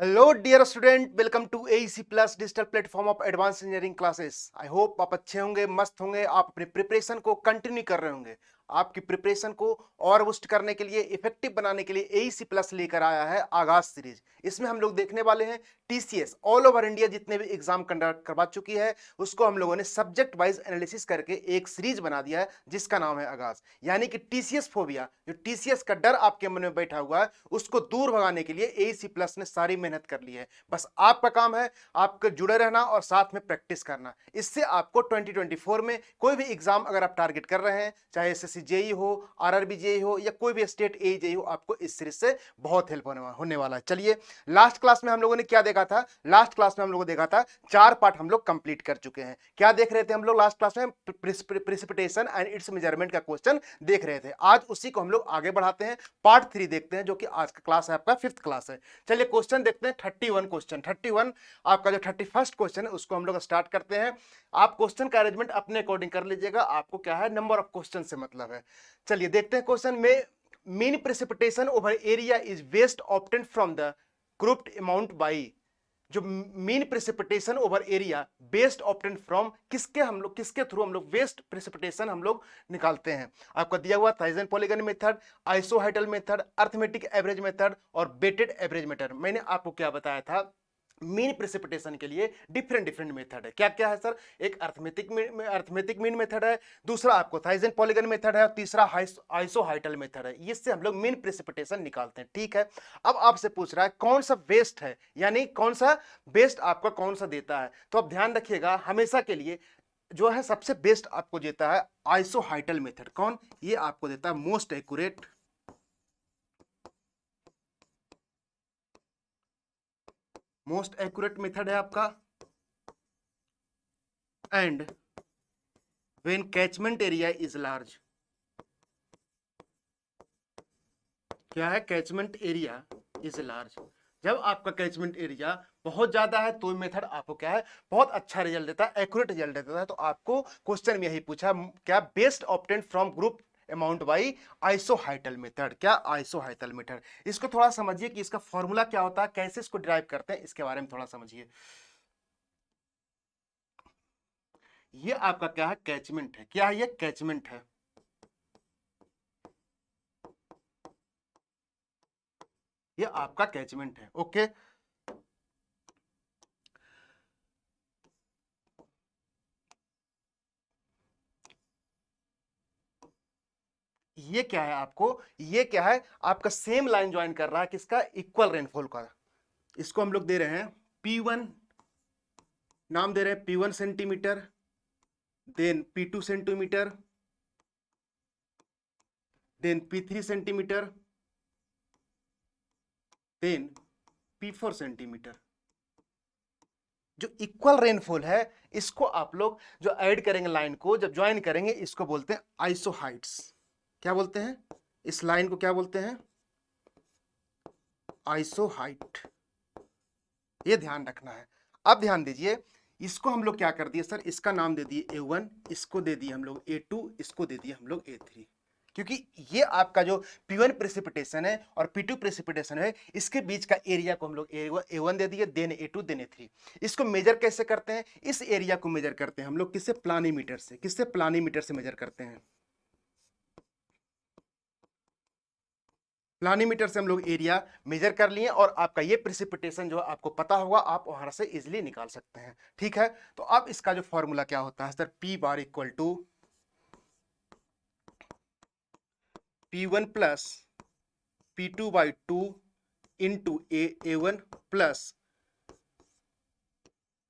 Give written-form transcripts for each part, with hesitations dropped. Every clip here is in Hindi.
Hello dear student, welcome to AEC plus digital platform of advance engineering classes. I hope आप अच्छे होंगे, मस्त होंगे, आप अपनी प्रिपरेशन को कंटिन्यू कर रहे होंगे। आपकी प्रिपरेशन को और बूस्ट करने के लिए, इफेक्टिव बनाने के लिए AEC प्लस लेकर आया है आगाज सीरीज। इसमें हम लोग देखने वाले हैं TCS ऑल ओवर इंडिया जितने भी एग्जाम कंडक्ट करवा चुकी है उसको हम लोगों ने सब्जेक्ट वाइज एनालिसिस करके एक सीरीज बना दिया है जिसका नाम है आगाज। यानी कि TCS फोबिया, जो TCS का डर आपके मन में बैठा हुआ है उसको दूर भगाने के लिए AEC प्लस ने सारी मेहनत कर ली है। बस आपका काम है आपको जुड़े रहना और साथ में प्रैक्टिस करना। इससे आपको 2024 में कोई भी एग्जाम अगर आप टारगेट कर रहे हैं, चाहे SSC जेई हो, RRB जेई हो या कोई भी स्टेट ए जेई हो, आपको इस सीरीज से बहुत हेल्प होने वाला है। चलिए, लास्ट क्लास में हम लोगों ने क्या देखा था? लास्ट क्लास में हम लोगों ने देखा था 4 पार्ट हम लोग कंप्लीट कर चुके हैं। क्या देख रहे थे हम लोग लास्ट क्लास में? प्रेसिपिटेशन एंड इट्स मेजरमेंट का क्वेश्चन देख रहे थे। आज उसी को हम लोग आगे बढ़ाते हैं, पार्ट 3 देखते हैं, जो कि आज का क्लास है आपका 5th क्लास है। चलिए क्वेश्चन देखते हैं। 31 क्वेश्चन, 31 आपका जो 31st क्वेश्चन है उसको हम लोग स्टार्ट करते हैं। आप क्वेश्चन का अरेंजमेंट अपने अकॉर्डिंग कर लीजिएगा, आपको क्या है नंबर ऑफ क्वेश्चन से मतलब है। चलिए देखते हैं क्वेश्चन में। Mean precipitation over area is best obtained from the grouped amount by. जो mean precipitation over area best obtained from किसके थ्रू हम लोग वेस्ट प्रेसिपिटेशन हम लोग निकालते हैं। आपका दिया हुआ Thiessen polygon method, isohyetal method, arithmetic average method और वेटेड एवरेज मेथड। मैंने आपको क्या बताया था? मीन प्रेसिपिटेशन के लिए डिफरेंट डिफरेंट मेथड है। क्या क्या है सर? एक अर्थमेटिक मीन मेथड है, दूसरा आपको थाइजन पॉलीगन मेथड है और तीसरा आइसोहाइडल मेथड है। इससे हम लोग मीन प्रेसिपिटेशन निकालते हैं। ठीक है, अब आपसे पूछ रहा है कौन सा बेस्ट है, यानी कौन सा बेस्ट आपका कौन सा देता है। तो अब ध्यान रखिएगा, हमेशा के लिए जो है सबसे बेस्ट आपको देता है आइसोहाइडल मेथड। कौन? ये आपको देता है most accurate, most accurate method है आपका। And when catchment area is large, क्या है? Catchment area is large. जब आपका कैचमेंट एरिया बहुत ज्यादा है तो मेथड आपको क्या है, बहुत अच्छा रिजल्ट देता है, एक्यूरेट रिजल्ट देता है। तो आपको क्वेश्चन में यही पूछा, क्या best obtained from group amount by isohyetal method. क्या? Isohyetal method. इसको थोड़ा समझिए कि इसका फॉर्मूला क्या होता है, कैसे इसको ड्राइव करते हैं, इसके बारे में थोड़ा समझिए। ये आपका क्या है? कैचमेंट है। क्या है ये? कैचमेंट है। ये आपका कैचमेंट है। ओके, ये क्या है आपको? ये क्या है? आपका सेम लाइन ज्वाइन कर रहा है किसका? इक्वल रेनफॉल का। इसको हम लोग दे रहे हैं P1, नाम दे रहे हैं P1 centimetre, then P2 centimetre, then P3 centimetre, then P4 centimetre. जो इक्वल रेनफॉल है इसको आप लोग जो ऐड करेंगे लाइन को, जब ज्वाइन करेंगे, इसको बोलते हैं आइसोहाइट्स। क्या बोलते हैं? इस लाइन को क्या बोलते हैं? आइसोहाइट। ये ध्यान रखना है। अब ध्यान दीजिए, इसको हम लोग क्या कर दिए सर? इसका नाम दे दिए A1, इसको दे दिए हम लोग A2, इसको दे दिए हम लोग A3। क्योंकि ये आपका जो P1 प्रेसिपिटेशन है और P2 प्रेसिपिटेशन है, इसके बीच का एरिया को हम लोग A1 दे दिए, देन A2, देन A3। इसको मेजर कैसे करते हैं? इस एरिया को मेजर करते हैं हम लोग किससे? प्लानीमीटर से। किससे? प्लानीमीटर से मेजर करते हैं। प्लानीमीटर से हम लोग एरिया मेजर कर लिए और आपका ये प्रेसिपिटेशन जो आपको पता होगा, आप वहां से इजिली निकाल सकते हैं। ठीक है, तो अब इसका जो फॉर्मूला क्या होता है sir? P bar equal to P1 plus P2 by 2 into A1 plus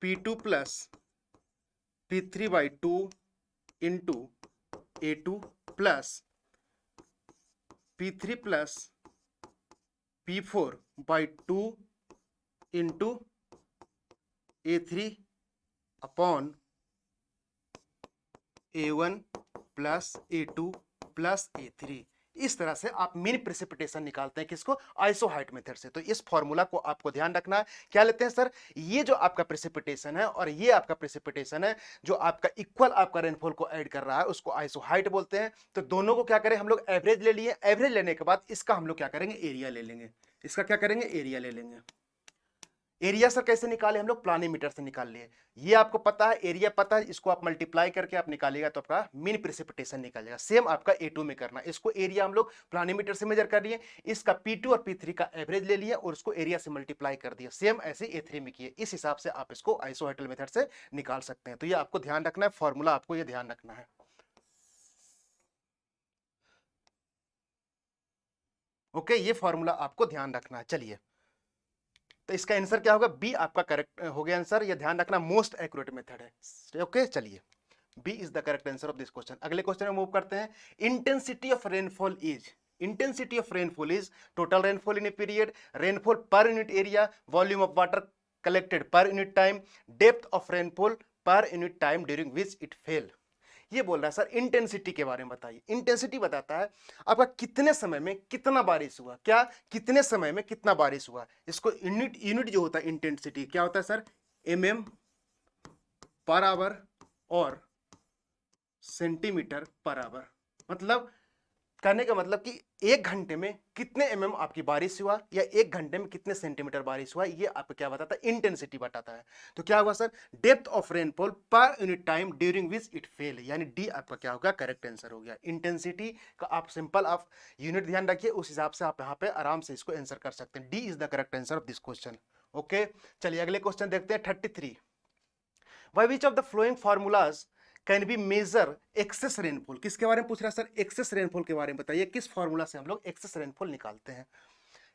P2 plus P3 by 2 into A2 plus P3 plus P4 by 2 into A3 upon A1 plus A2 plus A3। इस तरह से आप मीन प्रेसिपिटेशन निकालते हैं। किसको? आइसोहाइट मेथड से। तो इस फॉर्मूला को आपको ध्यान रखना है। क्या लेते हैं सर? ये जो आपका प्रेसिपिटेशन है और ये आपका प्रेसिपिटेशन है, जो आपका इक्वल आपका रेनफॉल को ऐड कर रहा है, उसको आइसोहाइट बोलते हैं। तो दोनों को क्या करें हम लोग? एवरेज ले लिए। एवरेज लेने के बाद इसका हम लोग क्या करेंगे? एरिया ले लेंगे। इसका क्या करेंगे? एरिया ले लेंगे। एरिया सर कैसे निकाले हम लोग, प्लानीमीटर से निकाल लिए। ये आपको पता है, एरिया पता है, इसको आप मल्टीप्लाई करके आप निकालिएगा तो आपका मीन प्रेसिपिटेशन निकल जाएगा। सेम आपका A2 में करना, इसको एरिया हम लोग प्लानीमीटर से मेजर कर लिए, इसका P2 और P3 का एवरेज ले लिया और उसको एरिया से मल्टीप्लाई कर दिया। सेम ऐसे A3 में किए। इस हिसाब से आप इसको आइसोहेटल मेथड से निकाल सकते हैं। तो ये आपको ध्यान रखना है, फॉर्मूला आपको ये ध्यान रखना है। ओके, ये फॉर्मूला आपको ध्यान रखना है। चलिए, तो इसका आंसर क्या होगा, बी आपका करेक्ट हो गया आंसर। ये ध्यान रखना, मोस्ट एक्यूरेट मेथड है। ओके, चलिए, B is the correct answer of this question. अगले क्वेश्चन में मूव करते हैं। Intensity of rainfall is, intensity of rainfall is total rainfall in a period, rainfall per unit area, volume of water collected per unit time, depth of rainfall per unit time during which it fell. ये बोल रहा है सर इंटेंसिटी के बारे में बताइए। इंटेंसिटी बताता है आपका कितने समय में कितना बारिश हुआ, क्या कितने समय में कितना बारिश हुआ। इसको यूनिट, यूनिट जो होता है इंटेंसिटी क्या होता है सर, mm पर आवर और सेंटीमीटर पर आवर। मतलब कहने का मतलब कि एक घंटे में कितने mm आपकी बारिश हुआ या एक घंटे में कितने सेंटीमीटर बारिश हुआ, ये आपको क्या बताता है, इंटेंसिटी बताता है। तो क्या हुआ sir, depth of rainfall per unit time during which it fail, यानी डी आपका क्या होगा, करेक्ट आंसर हो गया। इंटेंसिटी का आप सिंपल आप यूनिट ध्यान रखिए, उस हिसाब से आप यहाँ पे आराम से इसको आंसर कर सकते हैं। D is the correct answer of this question. Okay, चलिए अगले क्वेश्चन देखते हैं 33। By which of the flowing formulas can be measure excess rainfall. किसके बारे में पूछ रहा है सर, एक्सेस रेनफॉल के बारे में बताइए, किस फॉर्मूला से हम लोग एक्सेस रेनफॉल निकालते हैं।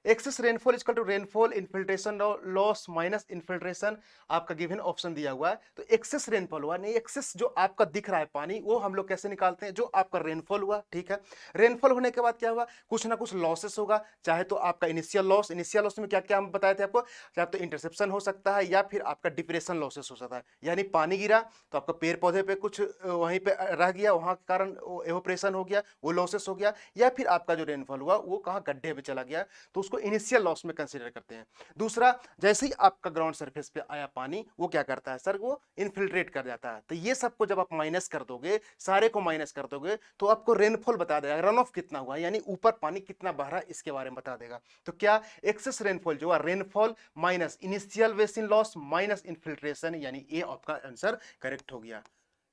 Excess rainfall equal to rainfall infiltration loss minus infiltration, आपका गिवन ऑप्शन दिया हुआ है। तो एक्सेस रेनफॉल हुआ, नहीं एक्सेस जो आपका दिख रहा है पानी, वो हम लोग कैसे निकालते हैं, जो आपका रेनफॉल हुआ, ठीक है। रेनफॉल होने के बाद क्या हुआ, कुछ ना कुछ लॉसेस होगा, चाहे तो आपका इनिशियल लॉस, इनिशियल लॉस में क्या क्या हम बताए थे आपको, चाहे तो इंटरसेप्शन हो सकता है या फिर आपका डिप्रेशन लॉसेस हो सकता है, यानी पानी गिरा तो आपका पेड़ पौधे पे कुछ वहीं पे रह गया, वहां के कारण एवोपरेशन हो गया, वो लॉसेस हो गया, या फिर आपका जो रेनफॉल हुआ वो कहाँ गड्ढे में चला गया, तो उसको इनिशियल लॉस में कंसीडर करते हैं। दूसरा, जैसे ही आपका ग्राउंड सरफेस पे आया पानी, वो क्या करता है सर, वो इनफिल्ट्रेट कर जाता है। तो ये सबको जब आप माइनस कर दोगे, सारे को माइनस कर दोगे, तो आपको रेनफॉल बता देगा, रन ऑफ कितना हुआ, यानी ऊपर पानी कितना बह रहा है, इसके बारे में बता देगा। तो क्या एक्सेस रेनफॉल जो है, rainfall minus initial basin loss minus infiltration, यानी ए आपका आंसर करेक्ट हो गया।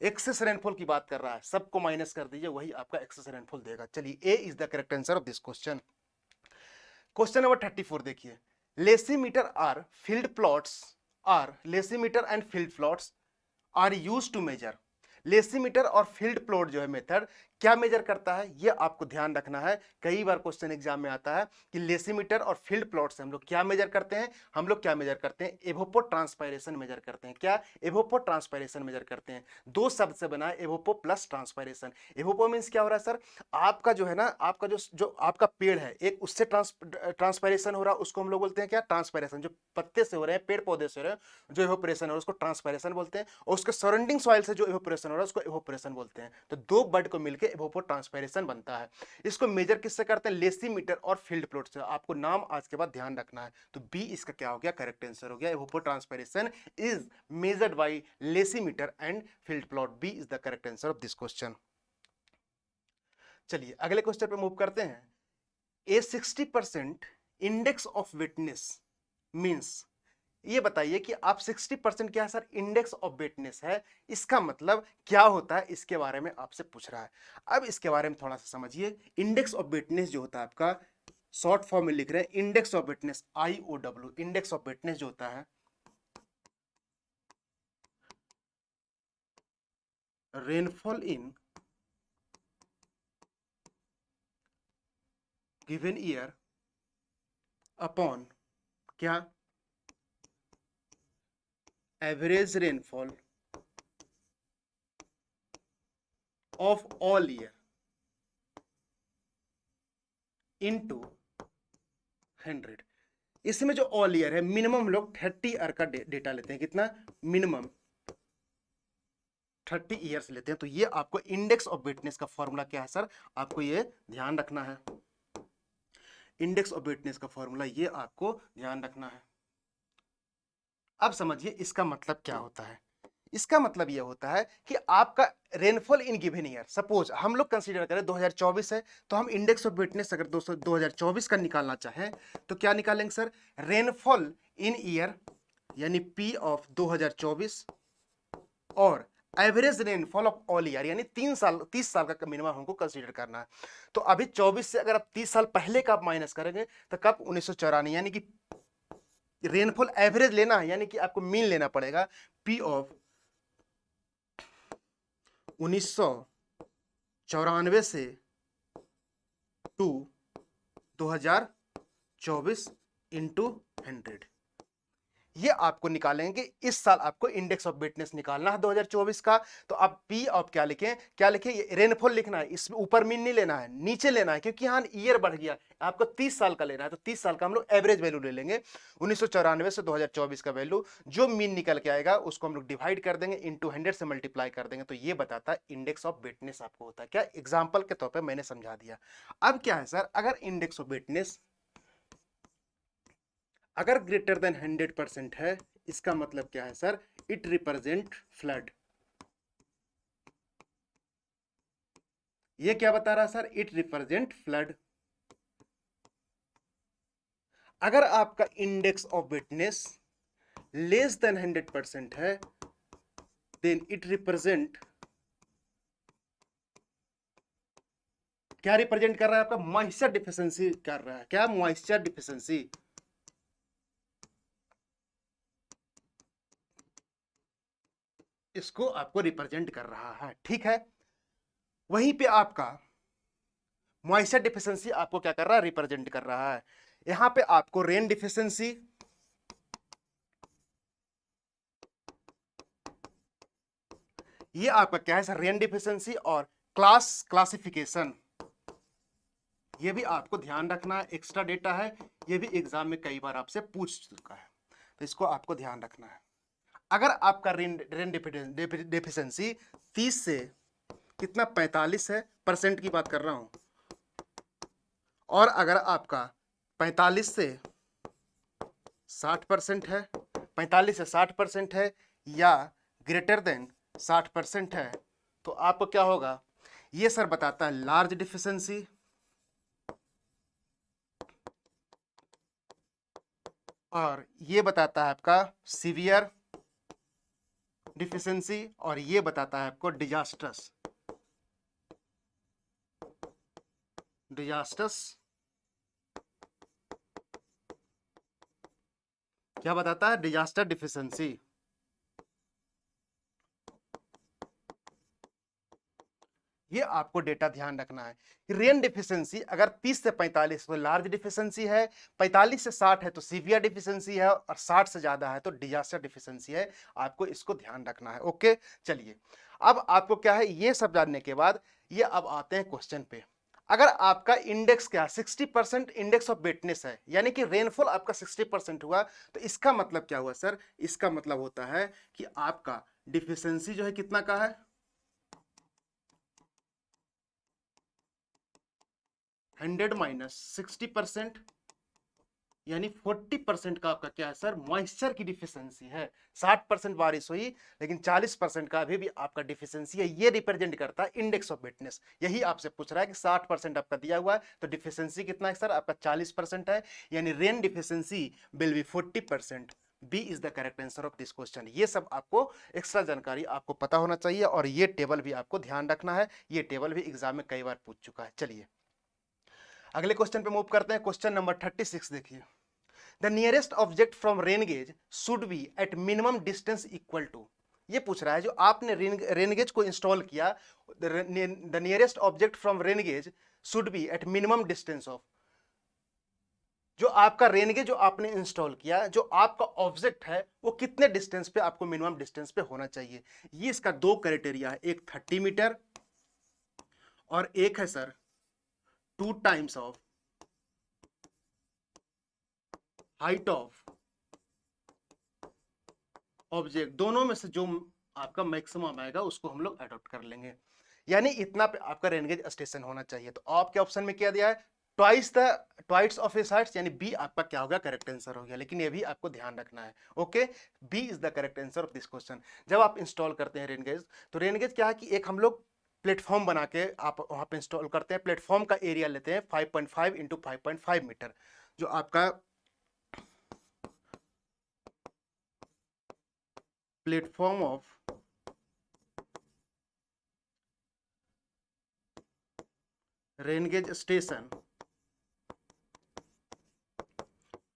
एक्सेस रेनफॉल की बात कर रहा है, सबको माइनस कर दीजिए, वही आपका एक्सेस रेनफॉल देगा। चलिए, A is the correct answer of this question. Question number 34 देखिए। Lysimeter are field plots are lysimeter and field plots are used to measure. Lysimeter और फील्ड प्लॉट जो है मेथड क्या मेजर करता है, ये आपको ध्यान रखना है। कई बार क्वेश्चन एग्जाम में आता है कि लेसीमीटर और फील्ड प्लॉट से हम लोग क्या मेजर करते हैं, हम लोग क्या मेजर करते हैं, एवोपो ट्रांसपायरेशन मेजर करते हैं। क्या, एवोपो ट्रांसपायरेशन मेजर करते हैं। दो शब्द से बना है, एवोपो प्लस ट्रांसपायरेशन। एवोपो मीन्स क्या हो रहा है सर, आपका जो है ना, आपका जो आपका पेड़ है एक, उससे ट्रांसपायरेशन हो रहा है, उसको हम लोग बोलते हैं क्या, ट्रांसपायरेशन। जो पत्ते से हो रहे हैं, पेड़ पौधे से हो रहे हैं, जो एवोपरेशन हो रहा है उसको ट्रांसपायरेशन बोलते हैं, और उसके सराउंडिंग सॉइल से जो एवोपरेशन हो रहा है उसको एवोपरेशन बोलते हैं। तो दो वर्ड को मिलकर एवोपो ट्रांसपायरेशन बनता है। इसको मेजर किससे करते हैं, लेसीमीटर और फील्ड प्लॉट से। आपको नाम आज के बाद ध्यान रखना है। तो बी इसका क्या हो गया, करेक्ट आंसर हो गया। Evapotranspiration is measured by lysimeter and field plot. B is the correct answer of this question. चलिए अगले क्वेश्चन पे मूव करते हैं। A 60% index of wetness means, ये बताइए कि आप 60% क्या है सर, इंडेक्स ऑफ वेटनेस है, इसका मतलब क्या होता है, इसके बारे में आपसे पूछ रहा है। अब इसके बारे में थोड़ा सा समझिए। इंडेक्स ऑफ वेटनेस जो होता है आपका, शॉर्ट फॉर्म में लिख रहे हैं index of wetness, IOW। Index of wetness जो होता है, rainfall in given year upon क्या, average rainfall of all year into 100। इसमें जो ऑल ईयर है, मिनिमम हम लोग 30 ईयर का डेटा लेते हैं। कितना, मिनिमम 30 ईयर्स लेते हैं। तो ये आपको इंडेक्स ऑफ वेटनेस का फॉर्मूला क्या है सर, आपको ये ध्यान रखना है। इंडेक्स ऑफ वेटनेस का फॉर्मूला ये आपको ध्यान रखना है। अब समझिए इसका मतलब क्या होता है। इसका मतलब यह होता है कि आपका rainfall in given year, suppose हम लोग कंसीडर करें 2024 है, तो हम इंडेक्स ऑफ वेटनेस अगर 2024 का निकालना चाहें तो क्या निकालेंगे सर, रेनफॉल इन ईयर यानी पी ऑफ 2024 और average rainfall of all year यानी 30 साल का मिनिमम हमको कंसीडर करना है। तो अभी 24 से अगर आप 30 साल पहले का आप माइनस करेंगे तो कब 1994 यानी कि रेनफॉल एवरेज लेना है, यानी कि आपको मीन लेना पड़ेगा पी ऑफ 1994 से टू 2024 इंटू 100। ये आपको निकालेंगे, इस साल आपको इंडेक्स ऑफ वेटनेस निकालना है 2024 का। तो आप पी ऑफ क्या लिखें, क्या लिखें, रेनफॉल लिखना है, इसमें ऊपर मीन नहीं लेना है, नीचे लेना है, क्योंकि यहाँ ईयर बढ़ गया, आपको 30 साल का लेना है। तो 30 साल का हम लोग एवरेज वैल्यू ले लेंगे 1994 से 2024 का वैल्यू, जो मीन निकल के आएगा उसको हम लोग डिवाइड कर देंगे, इंटू 100 से मल्टीप्लाई कर देंगे। तो ये बताता है इंडेक्स ऑफ वेटनेस आपको होता है क्या। एग्जाम्पल के तौर पर मैंने समझा दिया। अब क्या है सर, अगर इंडेक्स ऑफ वेटनेस अगर ग्रेटर देन 100% है, इसका मतलब क्या है सर, इट रिप्रेजेंट फ्लड। ये क्या बता रहा है सर, इट रिप्रेजेंट फ्लड। अगर आपका इंडेक्स ऑफ वेटनेस लेस देन 100% है, देन इट रिप्रेजेंट, क्या रिप्रेजेंट कर रहा है आपका, मॉइस्चर डिफिशिएंसी कर रहा है, क्या, मॉइस्चर डिफिशिएंसी। इसको आपको रिप्रेजेंट कर रहा है, ठीक है। वहीं पे आपका मॉइस्चर डिफिशिएंसी आपको क्या कर रहा है, रिप्रेजेंट कर रहा है। यहां पे आपको रेन डिफिशिएंसी, ये आपका क्या है सर, रेन डिफिशिएंसी और क्लासिफिकेशन, ये भी आपको ध्यान रखना है, एक्स्ट्रा डेटा है, ये भी एग्जाम में कई बार आपसे पूछ चुका है, तो इसको आपको ध्यान रखना है। अगर आपका रेन डिफिशिएंसी 30 से कितना 45 है, परसेंट की बात कर रहा हूं, और अगर आपका 45 से 60% है, 45 से 60% है, या ग्रेटर देन 60% है, तो आपको क्या होगा, ये सर बताता है लार्ज डिफिशिएंसी, और ये बताता है आपका सीवियर डिफिशिएंसी, और ये बताता है आपको डिजास्टर्स क्या बताता है, डिजास्टर डिफिशिएंसी। ये आपको डेटा ध्यान रखना है। रेन डिफिशिएंसी अगर 30 से 45 तो लार्ज डिफिशिएंसी है, 45 से 60 है तो सीवियर डिफिशिएंसी है, और 60 से ज्यादा है तो डिजास्टर डिफिशिएंसी है। आपको इसको ध्यान रखना है, ओके। चलिए, अब आपको क्या है, ये सब जानने के बाद ये अब आते हैं क्वेश्चन पे। अगर आपका इंडेक्स क्या 60% इंडेक्स ऑफ वेटनेस है, यानी कि रेनफॉल आपका 60% हुआ, तो इसका मतलब क्या हुआ सर, इसका मतलब होता है कि आपका डिफिशिएंसी जो है कितना का है, 100 माइनस 60%, यानी 40% का आपका क्या है सर, मॉइस्चर की डिफिशिएंसी है। 60% बारिश हुई लेकिन 40% का अभी भी आपका डिफिशिएंसी है। ये रिप्रेजेंट करता है इंडेक्स ऑफ वेटनेस। यही आपसे पूछ रहा है कि 60% आपका दिया हुआ है तो डिफिशिएंसी कितना है सर, आपका 40% है, यानी rain deficiency will be 40%। B is the correct answer of this question. ये सब आपको एक्स्ट्रा जानकारी आपको पता होना चाहिए, और ये टेबल भी आपको ध्यान रखना है। ये टेबल भी एग्जाम में कई बार पूछ चुका है। चलिए अगले क्वेश्चन पे मूव करते हैं। क्वेश्चन नंबर 36 देखिए, the nearest object from rain gauge should be at minimum distance equal to. ये पूछ रहा है जो आपने रेन गेज को इंस्टॉल किया, the nearest object from rain gauge should be at minimum distance of, जो आपका रेन गेज जो आपने इंस्टॉल किया, जो आपका ऑब्जेक्ट है वो कितने डिस्टेंस पे आपको मिनिमम डिस्टेंस पे होना चाहिए। ये इसका दो क्राइटेरिया है, एक 30 मीटर और एक है sir 2 times of height of object. दोनों में से जो आपका मैक्सिमम आएगा उसको हम लोग अडॉप्ट कर लेंगे, यानी इतना पे आपका रेनगेज स्टेशन होना चाहिए। तो आपके ऑप्शन में क्या दिया है, ट्वाइस ऑफ हिज हाइट्स, यानी बी आपका क्या होगा, करेक्ट आंसर हो गया। लेकिन ये भी आपको ध्यान रखना है, okay. B is the correct answer of this question. जब आप इंस्टॉल करते हैं रेनगेज, तो रेनगेज क्या है कि एक हम लोग प्लेटफॉर्म बना के आप वहां पे इंस्टॉल करते हैं। प्लेटफॉर्म का एरिया लेते हैं 5.5 इंटू 5.5 मीटर, जो आपका platform of rain gauge station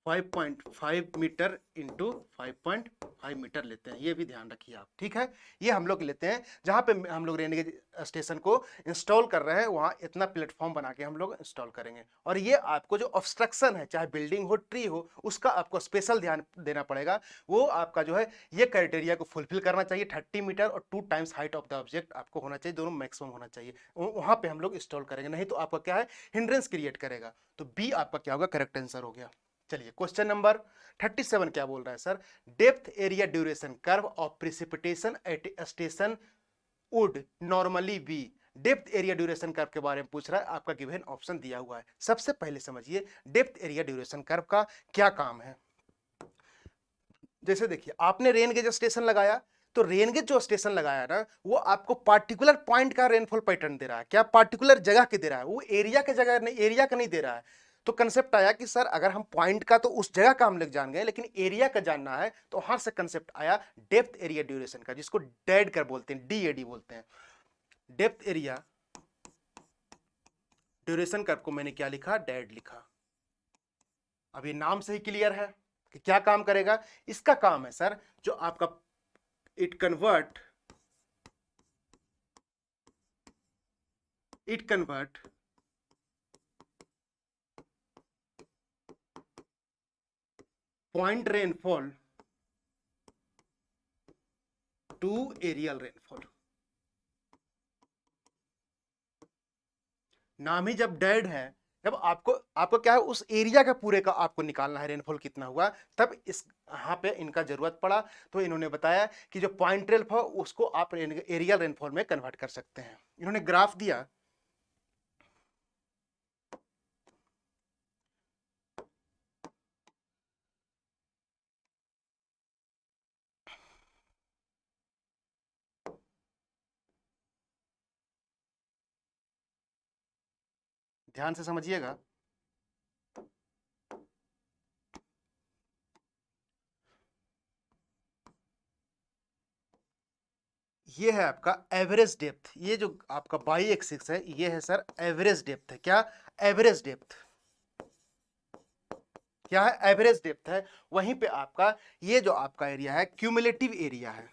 5.5 metre into 5.5 metre लेते हैं, ये भी ध्यान रखिए आप, ठीक है। ये हम लोग लेते हैं जहां पे हम लोग रेनगेज स्टेशन को इंस्टॉल कर रहे हैं, वहां इतना प्लेटफॉर्म बना के हम लोग इंस्टॉल करेंगे। और ये आपको जो ऑब्स्ट्रक्शन है, चाहे बिल्डिंग हो, ट्री हो, उसका आपको स्पेशल ध्यान देना पड़ेगा। वो आपका जो है ये क्राइटेरिया को फुलफिल करना चाहिए। 30 मीटर और 2 times height of the object आपको होना चाहिए, दोनों मैक्सिमम होना चाहिए। वहां पे हम लोग इंस्टॉल करेंगे, नहीं तो आपका क्या है, हिंड्रेंस क्रिएट करेगा। तो बी आपका क्या होगा, करेक्ट आंसर हो गया। चलिए क्वेश्चन नंबर 37 क्या बोल रहा है sir, depth area duration curve of precipitation at station would normally be. Depth area duration curve के बारे में पूछ रहा है, आपका गिवन ऑप्शन दिया हुआ है। सबसे पहले समझिए डेप्थ एरिया ड्यूरेशन कर्व का क्या काम है। जैसे देखिए, आपने रेन गेज स्टेशन लगाया, तो रेन गेज जो स्टेशन लगाया ना, वो आपको पार्टिकुलर पॉइंट का रेनफॉल पैटर्न दे रहा है। क्या पार्टिकुलर जगह के दे रहा है, वो एरिया के जगह नहीं, एरिया का नहीं दे रहा है। तो कंसेप्ट आया कि सर अगर हम पॉइंट का तो उस जगह का हम लोग जान गए, लेकिन एरिया का जानना है, तो वहां से कंसेप्ट आया डेप्थ एरिया ड्यूरेशन का, जिसको डेड कर बोलते हैं, DAD बोलते हैं। डेप्थ एरिया ड्यूरेशन कर्व को मैंने क्या लिखा, डेड लिखा। अभी नाम से ही क्लियर है कि क्या काम करेगा। इसका काम है सर, जो आपका it convert point rainfall to aerial rainfall। नाम ही जब डेड है, जब आपको क्या है, उस एरिया का पूरे का आपको निकालना है रेनफॉल कितना हुआ, तब इस यहाँ पे इनका जरूरत पड़ा, तो इन्होंने बताया कि जो पॉइंट रेनफॉल उसको आप एरियल रेनफॉल में कन्वर्ट कर सकते हैं। इन्होंने ग्राफ दिया, ध्यान से समझिएगा। ये है आपका एवरेज डेप्थ, ये जो आपका बाई एक्सिस है, ये है सर एवरेज डेप्थ है। क्या एवरेज डेप्थ, क्या है, एवरेज डेप्थ है। वहीं पे आपका ये जो आपका एरिया है, क्यूमुलेटिव एरिया है।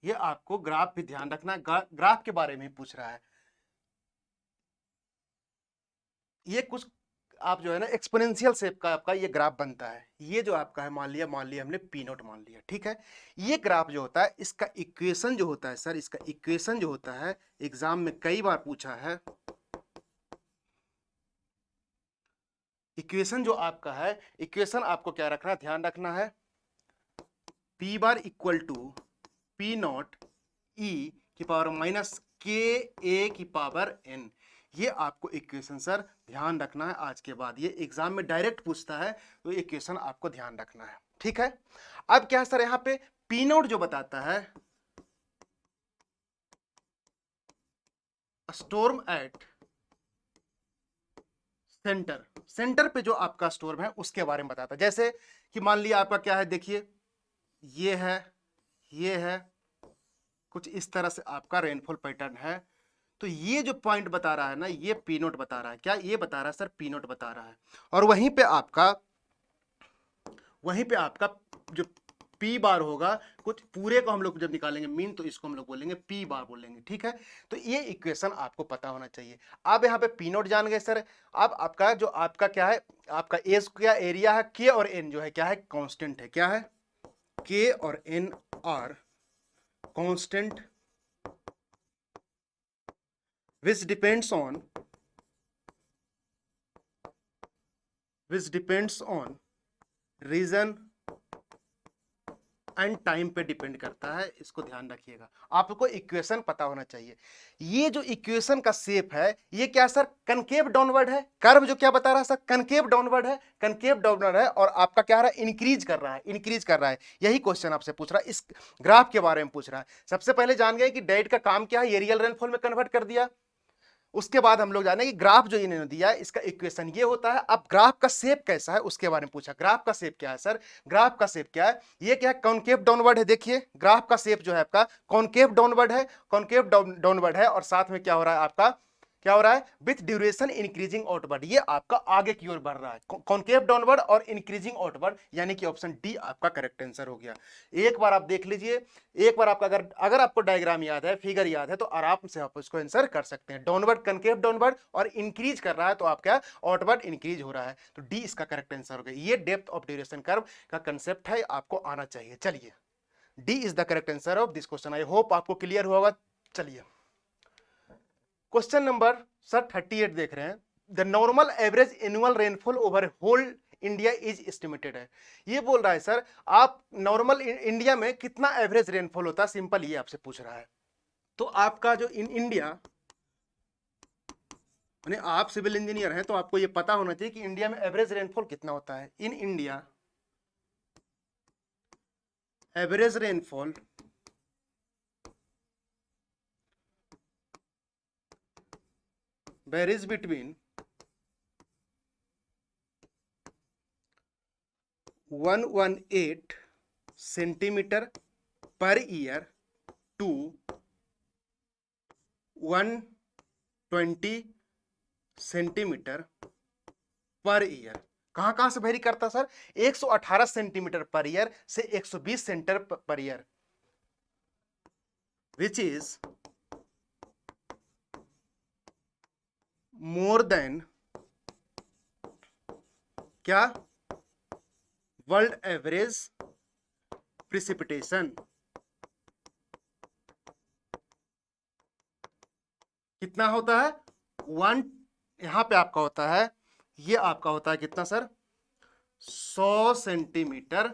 ये आपको ग्राफ भी ध्यान रखना, ग्राफ के बारे में पूछ रहा है। ये कुछ आप जो है ना एक्सपोनेंशियल शेप का आपका ये ग्राफ बनता है। ये जो आपका है, मान लिया हमने पी नोट मान लिया, ठीक है। ये ग्राफ जो होता है, इसका इक्वेशन जो होता है सर, इसका इक्वेशन जो होता है, एग्जाम में कई बार पूछा है। इक्वेशन जो आपका है, इक्वेशन आपको क्या रखना, ध्यान रखना है, P bar equal to P naught e की पावर माइनस के ए की पावर एन। ये आपको इक्वेशन सर ध्यान रखना है, आज के बाद ये एग्जाम में डायरेक्ट पूछता है, तो इक्वेशन आपको ध्यान रखना है, ठीक है। अब क्या है सर, यहां पे पी नोट जो बताता है, स्टॉर्म एट सेंटर, सेंटर पे जो आपका स्टॉर्म है उसके बारे में बताता है। जैसे कि मान लिया आपका क्या है, देखिए ये है, ये है, कुछ इस तरह से आपका रेनफॉल पैटर्न है। तो ये जो पॉइंट बता रहा है ना, ये पी नोट बता रहा है। क्या ये बता रहा है सर, पी नोट बता रहा है। और वहीं पे आपका जो पी बार होगा, कुछ पूरे को हम लोग जब निकालेंगे मीन, तो इसको हम लोग बोलेंगे पी बार बोलेंगे, ठीक है। तो ये इक्वेशन आपको पता होना चाहिए। आप यहाँ पे पी नोट जान गए सर। अब आपका जो आपका क्या है, आपका एज क्या एरिया है, के और एन जो है क्या है, कांस्टेंट है। क्या है, के और n are constant which depends on region and time पे डिपेंड करता है। इसको ध्यान रखिएगा, आपको इक्वेशन पता होना चाहिए। ये जो इक्वेशन का शेप है, ये क्या सर, कनकेव डाउनवर्ड है। कर्व जो क्या बता रहा है सर, कनकेव डाउनवर्ड है, कनकेव डाउनवर्ड है। और आपका क्या रहा है, इंक्रीज कर रहा है, इंक्रीज कर रहा है। यही क्वेश्चन आपसे पूछ रहा है, इस ग्राफ के बारे में पूछ रहा है। सबसे पहले जान गए कि डेट का काम क्या है, एरियल रेनफॉल में कन्वर्ट कर दिया। उसके बाद हम लोग जाने कि ग्राफ जो इन्होंने दिया है इसका इक्वेशन ये होता है। अब ग्राफ का शेप कैसा है उसके बारे में पूछा। ग्राफ का शेप क्या है सर? ग्राफ का शेप क्या है? ये क्या है? कॉनकेव डाउनवर्ड है। देखिए ग्राफ का शेप जो है आपका कॉनकेव डाउनवर्ड है, कॉनकेव डाउनवर्ड है, और साथ में क्या हो रहा है आपका, क्या हो रहा है? विथ ड्यूरेशन इंक्रीजिंग आउटवर्ड, ये आपका आगे की ओर बढ़ रहा है, कॉनकेव डाउनवर्ड और इंक्रीजिंग आउटवर्ड, यानी कि ऑप्शन डी आपका करेक्ट आंसर हो गया। एक बार आप देख लीजिए, एक बार आपका अगर आपको डायग्राम याद है, फिगर याद है, तो आराम से आप उसको आंसर कर सकते हैं। डाउनवर्ड कॉनकेव डाउनवर्ड और इंक्रीज कर रहा है तो आप क्या, आउटवर्ड इंक्रीज हो रहा है, तो डी इसका करेक्ट आंसर हो गया। ये डेप्थ ऑफ ड्यूरेशन कर्व का कंसेप्ट है, आपको आना चाहिए। चलिए, D is the correct answer of this question. I hope आपको क्लियर होगा। चलिए क्वेश्चन नंबर सर 38 देख रहे हैं। The normal average annual rainfall over whole India is estimated है। ये बोल रहा है सर आप नॉर्मल इंडिया में कितना एवरेज रेनफॉल होता है, सिंपल ये आपसे पूछ रहा है। तो आपका जो इन इंडिया, यानी आप सिविल इंजीनियर हैं तो आपको ये पता होना चाहिए कि इंडिया में एवरेज रेनफॉल कितना होता है। In India average rainfall varies between 118 centimetre per year to 120 centimetre per year. कहां से वेरी करता सर? 118 सेंटीमीटर पर ईयर से 120 centimetre per year, which is more than क्या, वर्ल्ड एवरेज प्रिसिपिटेशन। कितना होता है? वन, यहां पे आपका होता है, ये आपका होता है कितना सर? 100 सेंटीमीटर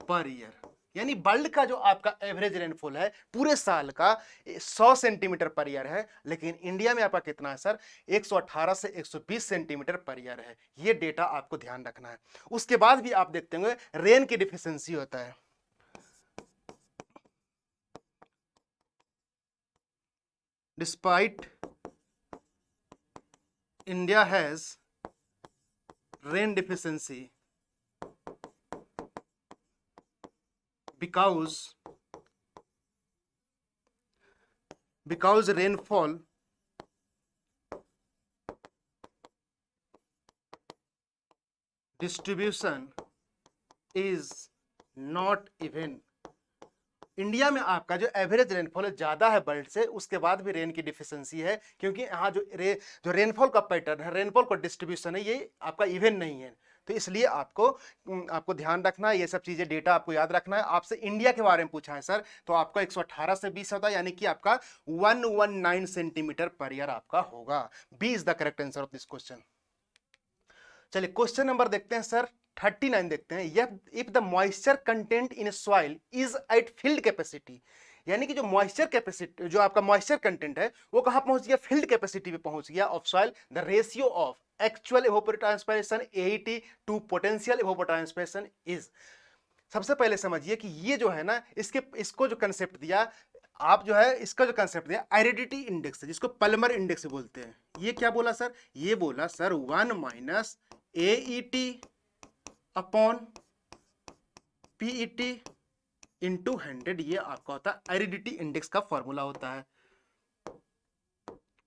पर ईयर, यानी वर्ल्ड का जो आपका एवरेज रेनफॉल है पूरे साल का 100 सेंटीमीटर पर ईयर है, लेकिन इंडिया में आपका कितना है सर? 118 से 120 सेंटीमीटर पर ईयर है। ये डेटा आपको ध्यान रखना है। उसके बाद भी आप देखते होंगे रेन की डिफिशियंसी होता है। Despite India has rain deficiency because rainfall distribution is not even। India में आपका जो एवरेज रेनफॉल है ज्यादा है वर्ल्ड से, उसके बाद भी रेन की डिफिशियंसी है, क्योंकि यहाँ जो रेनफॉल का पैटर्न है, रेनफॉल का डिस्ट्रीब्यूशन है, ये आपका इवन नहीं है। तो इसलिए आपको ध्यान रखना है, ये सब चीजें डेटा आपको याद रखना है। आपसे इंडिया के बारे में पूछा है सर, तो आपका 118 से 20 होता है, यानी कि आपका 119 सेंटीमीटर पर ईयर आपका होगा। B is the correct answer of this question. चलिए क्वेश्चन नंबर देखते हैं सर 39 देखते हैं। If the moisture content in soil is at field capacity, यानी कि जो मॉइस्चर कैपेसिटी, जो आपका मॉइस्चर कंटेंट है वो कहां पहुंच गया? फील्ड कैपेसिटी पे पहुंच गया of soil. The ratio of actual evapotranspiration AET to potential evapotranspiration is. सबसे पहले समझिए कि ये जो है ना, इसको जो कंसेप्ट दिया, आप जो है इसका जो कंसेप्ट दिया एरिडिटी इंडेक्स, जिसको पल्मर इंडेक्स बोलते हैं। ये क्या बोला सर? ये बोला sir 1 minus AET upon PET into 100, ये आपका होता है एरिडिटी इंडेक्स का फॉर्मूला होता है।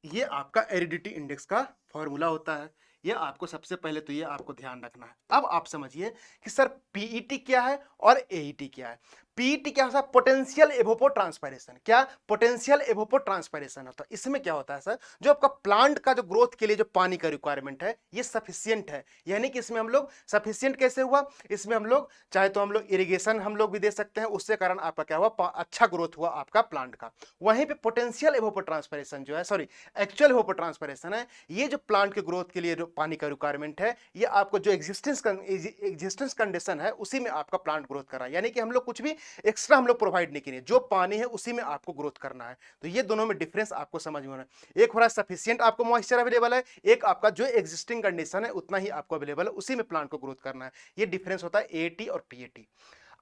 ये आपका एरिडिटी इंडेक्स का फॉर्मूला होता है। ये आपको सबसे पहले तो ये आपको ध्यान रखना है। अब आप समझिए कि सर पीईटी क्या है और एईटी क्या है। पीईटी क्या होता है? Potential evapotranspiration. क्या? पोटेंशियल इवेपोट्रांसपिरेशन होता है। इसमें क्या होता है सर? जो आपका प्लांट का जो ग्रोथ के लिए जो पानी का रिक्वायरमेंट है ये सफिशियंट है, यानी कि इसमें हम लोग सफिशियंट कैसे हुआ? इसमें हम लोग चाहे तो हम लोग इरिगेशन हम लोग भी दे सकते हैं, उससे कारण आपका क्या हुआ? अच्छा ग्रोथ हुआ आपका प्लांट का। वहीं पे पोटेंशियल इवेपोट्रांसपिरेशन जो है, सॉरी एक्चुअल इवेपोट्रांसपिरेशन है, ये जो प्लांट के ग्रोथ के लिए जो पानी का रिक्वायरमेंट है, ये आपको जो एग्जिस्टेंस कंडीशन है उसी में आपका प्लांट ग्रोथ कर रहा है, यानी कि हम लोग कुछ भी एक्स्ट्रा हम लोग प्रोवाइड नहीं करें, जो पानी है उसी में आपको ग्रोथ करना है। तो ये दोनों में डिफरेंस आपको समझ में आना है। एक हो रहा है सफिशिएंट आपको मॉइस्चर अवेलेबल है, एक आपका जो एग्जिस्टिंग कंडीशन है उतना ही आपको अवेलेबल है, उसी में प्लांट को ग्रोथ करना है। ये डिफरेंस होता है एटी और पीएटी।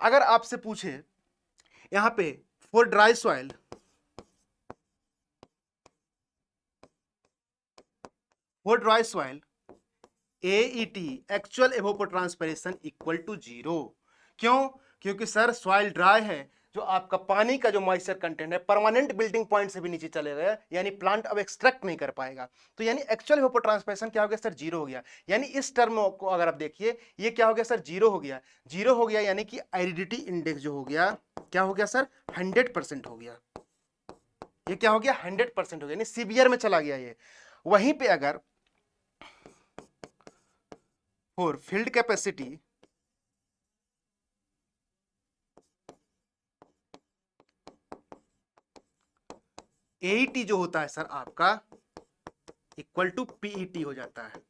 अगर आपसे पूछे यहां पे for dry soil, for dry soil AET actual evapotranspiration equal to 0। क्यों? क्योंकि सर सॉइल ड्राई है, जो आपका पानी का जो मॉइस्चर कंटेंट है परमानेंट बिल्डिंग पॉइंट से भी नीचे चले गए, यानी प्लांट अब एक्सट्रैक्ट नहीं कर पाएगा। तो यानी एक्चुअल एवोपोट्रांसपिरेशन क्या हो गया सर? 0 हो गया। यानी इस टर्म को अगर आप देखिए, ये क्या हो गया सर? 0 हो गया। 0 हो गया यानी कि एरिडिटी इंडेक्स जो हो गया, क्या हो गया सर? 100% हो गया। ये क्या हो गया? 100% हो गया, यानी सीवियर में चला गया ये। वहीं पे अगर फॉर फील्ड कैपेसिटी AET जो होता है सर आपका इक्वल टू PET हो जाता है।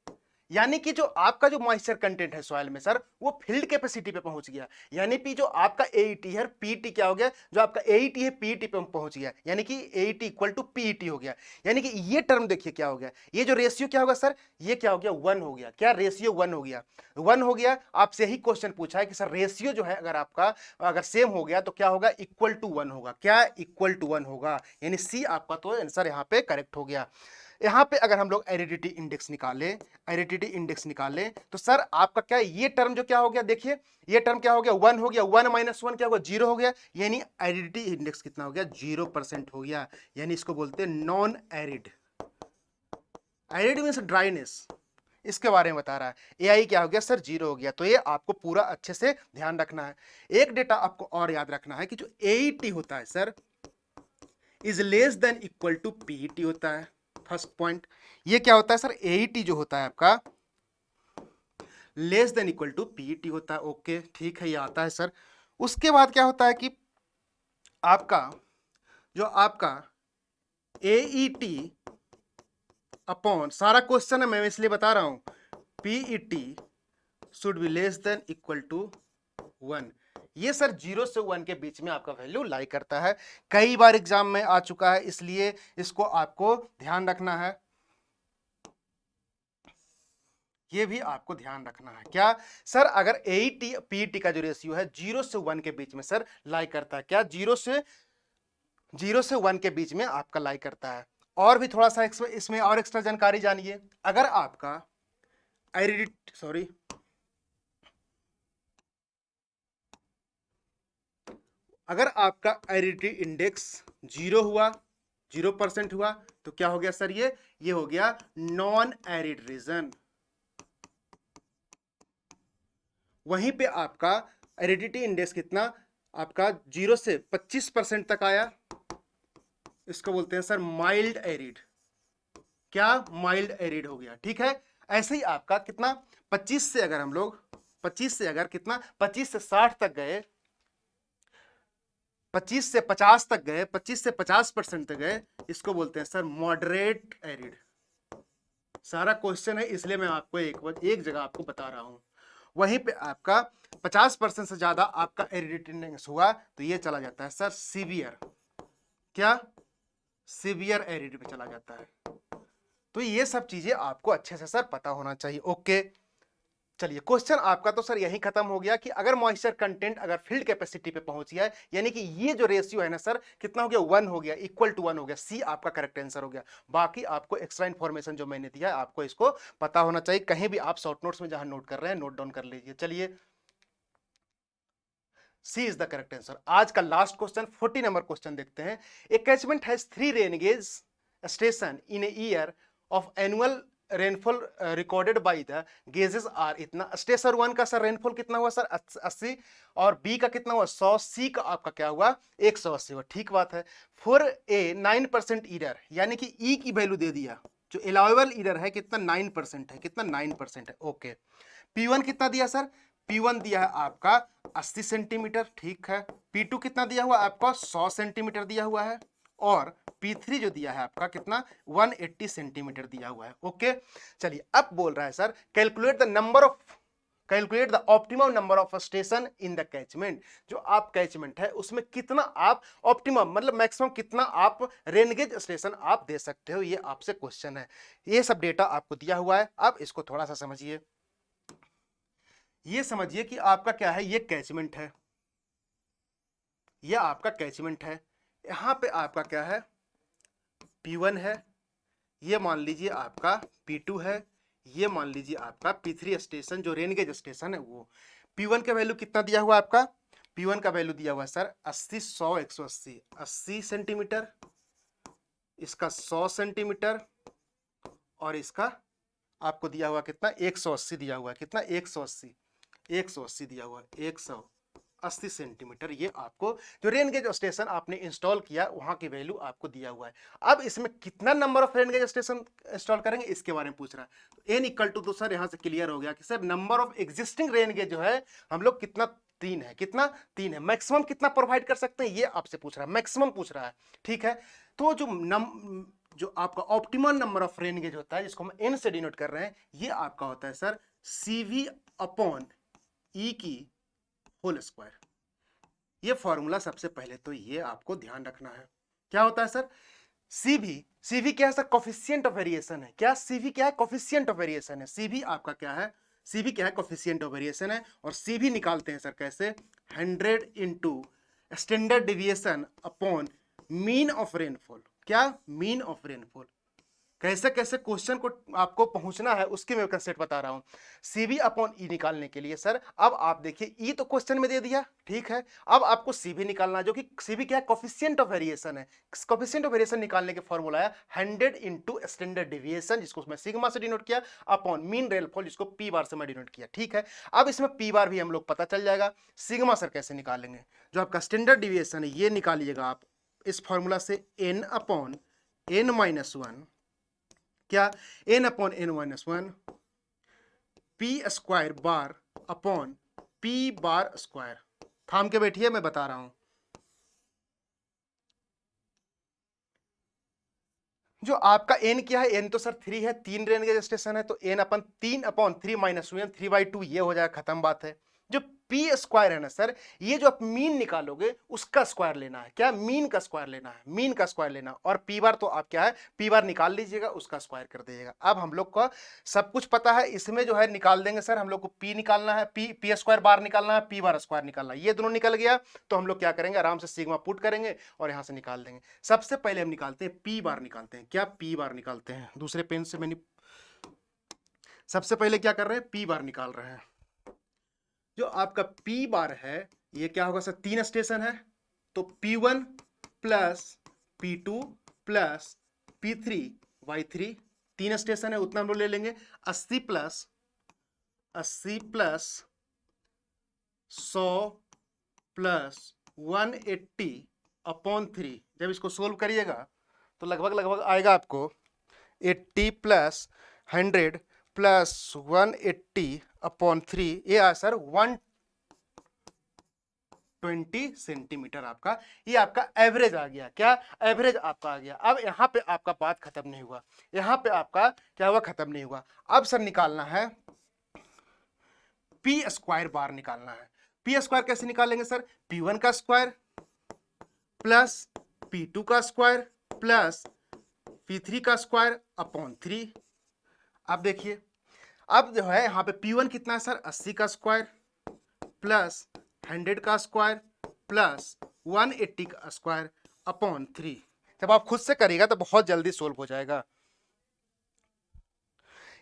यानी कि जो आपका जो मॉइस्चर कंटेंट है सॉइल में सर, वो फील्ड कैपेसिटी पे पहुंच गया। यानी कि जो आपका AET है, PET क्या हो गया? जो आपका AET है PET पे पहुंच गया, यानी कि AET इक्वल टू PET हो गया। यानी कि ये टर्म देखिए क्या हो गया, ये जो रेशियो क्या होगा सर? ये क्या हो गया? 1 हो गया। क्या रेशियो? 1 हो गया। 1 हो गया। आपसे ही क्वेश्चन पूछा है कि सर रेशियो जो है अगर आपका अगर सेम हो गया तो क्या होगा? इक्वल टू 1 होगा। क्या? इक्वल टू 1 होगा। यानी सी आपका तो आंसर यहाँ पे करेक्ट हो गया। यहां पे अगर हम लोग एरिडिटी इंडेक्स निकालें तो सर आपका क्या ये टर्म जो क्या हो गया? देखिए ये टर्म क्या हो गया? 1 हो गया। 1 माइनस 1 क्या होगा? 0 हो गया। यानी एरिडिटी इंडेक्स कितना हो गया? 0% हो गया। यानी इसको बोलते हैं non arid. Arid means dryness, इसके बारे में बता रहा है। AI क्या हो गया सर? 0 हो गया। तो ये आपको पूरा अच्छे से ध्यान रखना है। एक डेटा आपको और याद रखना है कि जो AET होता है sir is less than equal to PET होता है। फर्स्ट पॉइंट ये क्या होता है सर? AET जो होता है आपका less than equal to PET होता है। ओके ठीक है, ये आता है सर। उसके बाद क्या होता है कि आपका जो आपका AET अपॉन सारा क्वेश्चन है, मैं इसलिए बता रहा हूं, PET should be less than equal to 1। ये सर 0 से 1 के बीच में आपका वैल्यू लाई करता है। कई बार एग्जाम में आ चुका है, इसलिए इसको आपको ध्यान रखना है। ये भी आपको ध्यान रखना है। क्या सर? अगर AET PET का जो रेशियो है 0 से 1 के बीच में सर लाई करता है। क्या? 0 से 1 के बीच में आपका लाई करता है। और भी थोड़ा सा इसमें और एक्स्ट्रा जानकारी जानिए। अगर आपका एरिडिट सॉरी अगर आपका एरिडिटी इंडेक्स 0 हुआ, 0% हुआ, तो क्या हो गया सर? ये हो गया नॉन एरिड रीजन। वहीं पे आपका एरिडिटी इंडेक्स कितना आपका 0 से 25% तक आया, इसको बोलते हैं सर माइल्ड एरिड। क्या? माइल्ड एरिड हो गया। ठीक है। ऐसे ही आपका कितना 25 से अगर हम लोग 25 से अगर कितना 25 से 60 तक गए, 25 से 50 तक गए, 25 से 50% तक गए, इसको बोलते हैं सर मॉडरेट एरिड। सारा क्वेश्चन है इसलिए मैं आपको एक जगह आपको बता रहा हूं। वहीं पे आपका 50% से ज्यादा आपका एरिडिटी इंडेक्स हुआ तो ये चला जाता है सर सीवियर। क्या? सीवियर एरिड पे चला जाता है। तो ये सब चीजें आपको अच्छे से सर पता होना चाहिए। ओके चलिए, क्वेश्चन आपका तो सर यही खत्म हो गया कि अगर मॉइस्चर कंटेंट अगर फील्ड कैपेसिटी पे पहुंच गया है, यानी कि ये जो रेशियो है ना सर कितना हो गया? 1 हो गया, इक्वल टू 1 हो गया। सी आपका करेक्ट आंसर हो गया। बाकी आपको एक्स्ट्रा इंफॉर्मेशन जो मैंने दिया है आपको इसको पता होना चाहिए। कहीं भी आप शॉर्ट नोट्स में जहां नोट कर रहे हैं नोट डाउन कर लीजिए। चलिए, C is the correct answer. आज का लास्ट क्वेश्चन 40 नंबर क्वेश्चन देखते हैं। A catchment has 3 rain gauge station in a year of annual rainfall recorded by the gauges are इतना। स्टेशन 1 का सर रेनफॉल कितना हुआ सर? 80। और बी का कितना हुआ? 100। सी का आपका क्या हुआ? 180 हुआ। ठीक बात है। फॉर ए 9% ईरर, यानी कि ई की वैल्यू दे दिया, जो अलाउएबल ईरर है कितना? 9% है। कितना? 9% है। ओके। P1 कितना दिया सर? P1 दिया है आपका 80 सेंटीमीटर। ठीक है। P2 कितना दिया हुआ आपका? 100 सेंटीमीटर दिया हुआ है। और P3 जो दिया है आपका कितना? 180 सेंटीमीटर दिया हुआ है। ओके चलिए, अब बोल रहा है sir calculate the optimum number of station in the catchment. जो आप कैचमेंट है उसमें कितना आप ऑप्टिमम मतलब मैक्सिमम कितना आप रेनगेज स्टेशन आप दे सकते हो, ये आपसे क्वेश्चन है। ये सब डेटा आपको दिया हुआ है। अब इसको थोड़ा सा समझिए। ये समझिए कि आपका क्या है? ये कैचमेंट है, ये आपका कैचमेंट है। यहां पे आपका क्या है? P1 है, ये मान लीजिए आपका P2 है, ये मान लीजिए आपका P3 स्टेशन जो रेन गेज स्टेशन है वो। P1 का वैल्यू कितना दिया हुआ आपका? P1 का वैल्यू दिया हुआ है सर 80, 100, 180, 80 सेंटीमीटर, इसका 100 सेंटीमीटर, और इसका आपको दिया हुआ कितना 180 दिया हुआ है, कितना 180, 180 दिया हुआ है, 180 सेंटीमीटर। ये आपको जो रेन गेज स्टेशन आपने इंस्टॉल किया वहां की वैल्यू आपको दिया हुआ है। अब इसमें कितना number of rain gauge station install करेंगे इसके बारे में पूछ रहा है। तो एन इक्वल टू, तो सर यहां से क्लियर हो गया कि sir number of existing rain gauge जो है हम लोग कितना, 3 है, कितना 3 है। मैक्सिमम कितना प्रोवाइड कर सकते हैं ये आपसे पूछ रहा है, मैक्सिमम पूछ रहा है, ठीक है। तो जो आपका optimal number of rain gauge होता है जिसको हम एन से डिनोट कर रहे हैं, ये आपका होता है सर CV अपॉन ई की होल स्क्वायर। ये फॉर्मूला सबसे पहले तो ये आपको ध्यान रखना है। क्या होता है सर? CV क्या है सर? कोफिशिएंट ऑफ वेरिएशन है। क्या CV क्या है? कोफिशिएंट ऑफ वेरिएशन है। CV आपका क्या है? CV क्या है? कोफिशिएंट ऑफ वेरिएशन है। और CV निकालते हैं सर कैसे? 100 into standard deviation upon mean of rainfall. क्या? Mean of rainfall. कैसे कैसे क्वेश्चन को आपको पहुंचना है उसके मैं कंसेप्ट बता रहा हूं। CV अपॉन ई निकालने के लिए सर अब आप देखिए ई तो क्वेश्चन में दे दिया, ठीक है। अब आपको CV निकालना, जो कि CV क्या है? कोफिशिएंट ऑफ वेरिएशन है। कोफिशिएंट ऑफ वेरिएशन निकालने के फॉर्मूला है 100 इंटू स्टैंडर्ड डिविएशन, जिसको मैं सिग्मा से डिनोट किया, अपॉन मीन रेनफॉल, जिसको P बार से मैं डिनोट किया, ठीक है। अब इसमें P बार भी हम लोग पता चल जाएगा। सिग्मा सर कैसे निकालेंगे? जो आपका स्टैंडर्ड डिविएशन है ये निकालिएगा आप इस फॉर्मूला से, n अपॉन n माइनस 1, क्या? n upon n minus 1 P square bar upon P bar square. थाम के बैठिए, मैं बता रहा हूं। जो आपका n क्या है? n तो सर 3 है, 3 रेन गेज स्टेशन है, तो n अपन 3 अपॉन 3 माइनस 1, 3/2 ये हो जाएगा, खत्म बात है। जो P स्क्वायर है ना सर, ये जो आप मीन निकालोगे उसका स्क्वायर लेना है। क्या? मीन का स्क्वायर लेना है, मीन का स्क्वायर लेना। और P बार तो आप क्या है? P बार निकाल लीजिएगा, उसका स्क्वायर कर दीजिएगा। अब हम लोग का सब कुछ पता है, इसमें जो है निकाल देंगे सर। हम लोग को P निकालना है, P स्क्वायर बार निकालना है, P बार स्क्वायर निकालना है। ये दोनों निकल गया तो हम लोग क्या करेंगे? आराम से सिग्मा पुट करेंगे और यहां से निकाल देंगे। सबसे पहले हम निकालते हैं P बार, निकालते हैं। क्या? P बार निकालते हैं। दूसरे पेन से मैंने सबसे पहले क्या कर रहे हैं? P बार निकाल रहे हैं। जो आपका P बार है ये क्या होगा सर? 3 स्टेशन है, तो P1 plus P2 plus P3/3, 3 station है, उतना हम लोग ले लेंगे। 80 प्लस 100 प्लस 180 अपॉन 3। जब इसको सोल्व करिएगा तो लगभग लगभग आएगा आपको 80 प्लस 100 प्लस 180 अपॉन 3, ये आ सर 120 सेंटीमीटर। आपका ये आपका एवरेज आ गया। क्या? एवरेज आपका आ गया। अब यहां पे आपका बात खत्म नहीं हुआ, यहां पे आपका क्या हुआ? खत्म नहीं हुआ। अब सर निकालना है P स्क्वायर बार निकालना है। P स्क्वायर कैसे निकालेंगे सर? P1 का स्क्वायर प्लस P2 का स्क्वायर प्लस P3 का स्क्वायर अपॉन 3। अब देखिए, अब जो है यहां पे P1 कितना है सर? 80 का स्क्वायर प्लस 100 का स्क्वायर प्लस 180 का स्क्वायर अपॉन 3। जब आप खुद से करिएगा तो बहुत जल्दी सोल्व हो जाएगा।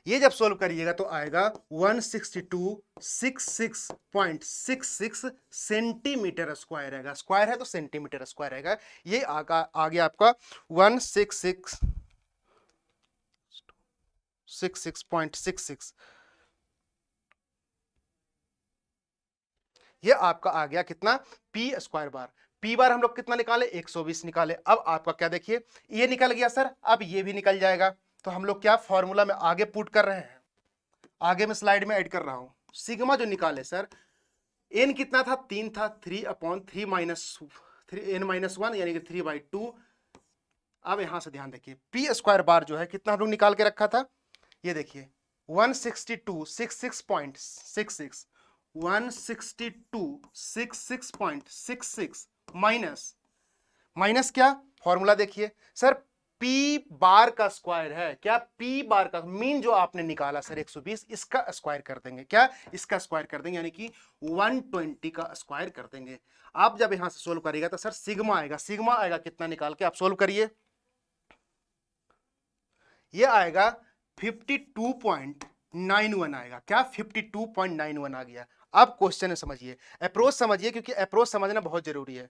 ये जब सोल्व करिएगा तो आएगा 16266.66 सेंटीमीटर स्क्वायर आएगा। स्क्वायर है तो सेंटीमीटर स्क्वायर आएगा। ये आ गया आपका 166.66। ये आपका आ गया कितना? P square bar. P बार हम लोग कितना निकाले? 120 निकाले। अब आपका क्या देखिए, ये निकल गया सर, अब ये भी निकल जाएगा। तो हम लोग क्या फॉर्मूला में आगे पुट कर रहे हैं, आगे में स्लाइड में ऐड कर रहा हूं। सिग्मा जो निकाले सर, n कितना था? 3 था, 3 अपॉन 3 माइनस 3 n माइनस 1 यानी कि 3/2। अब यहां से ध्यान देखिए, P स्क्वायर बार जो है कितना हम लोग निकाल के रखा था, ये देखिए 16266.66 16266.66 माइनस, माइनस क्या? फॉर्मूला देखिए सर, P बार का स्क्वायर है। क्या? P बार का मीन जो आपने निकाला सर 120, इसका स्क्वायर कर देंगे। क्या? इसका स्क्वायर कर देंगे, यानी कि 120 का स्क्वायर कर देंगे। आप जब यहां से सोल्व करिएगा तो सर सिग्मा आएगा। सिग्मा आएगा कितना? निकाल के आप सोल्व करिए। ये आएगा 52.91 आएगा। क्या 52.91 आ गया। अब क्वेश्चन समझिए, अप्रोच समझिए, क्योंकि अप्रोच समझना बहुत जरूरी है।